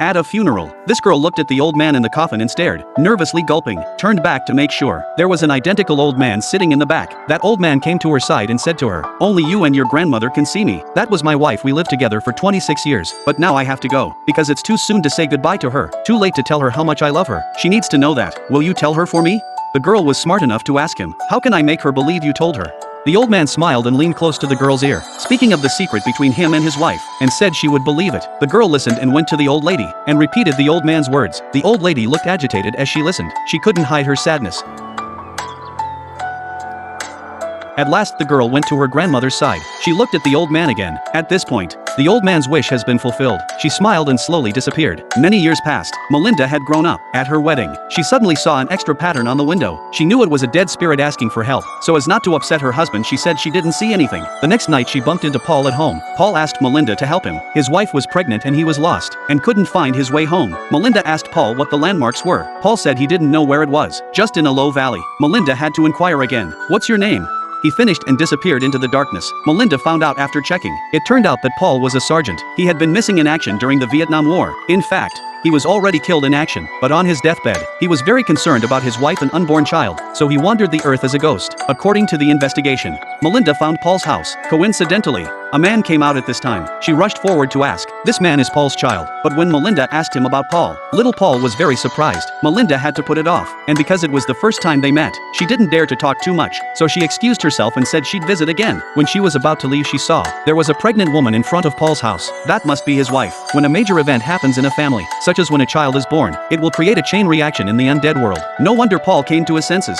At a funeral, this girl looked at the old man in the coffin and stared, nervously gulping, turned back to make sure. There was an identical old man sitting in the back. That old man came to her side and said to her, "Only you and your grandmother can see me. That was my wife. We lived together for 26 years, but now I have to go, because it's too soon to say goodbye to her. Too late to tell her how much I love her. She needs to know that. Will you tell her for me?" The girl was smart enough to ask him, "How can I make her believe you told her?" The old man smiled and leaned close to the girl's ear, speaking of the secret between him and his wife, and said she would believe it. The girl listened and went to the old lady, and repeated the old man's words. The old lady looked agitated as she listened. She couldn't hide her sadness. At last the girl went to her grandmother's side. She looked at the old man again. At this point, the old man's wish has been fulfilled. She smiled and slowly disappeared. Many years passed. Melinda had grown up. At her wedding, she suddenly saw an extra pattern on the window. She knew it was a dead spirit asking for help. So as not to upset her husband, she said she didn't see anything. The next night she bumped into Paul at home. Paul asked Melinda to help him. His wife was pregnant and he was lost, and couldn't find his way home. Melinda asked Paul what the landmarks were. Paul said he didn't know where it was, just in a low valley. Melinda had to inquire again. "What's your name?" He finished and disappeared into the darkness. Melinda found out after checking. It turned out that Paul was a sergeant. He had been missing in action during the Vietnam War. In fact, he was already killed in action, but on his deathbed, he was very concerned about his wife and unborn child, so he wandered the earth as a ghost. According to the investigation, Melinda found Paul's house. Coincidentally, a man came out at this time. She rushed forward to ask, "This man is Paul's child." But when Melinda asked him about Paul, little Paul was very surprised. Melinda had to put it off, and because it was the first time they met, she didn't dare to talk too much, so she excused herself and said she'd visit again. When she was about to leave, she saw there was a pregnant woman in front of Paul's house. That must be his wife. When a major event happens in a family, such as when a child is born, it will create a chain reaction in the undead world. No wonder Paul came to his senses.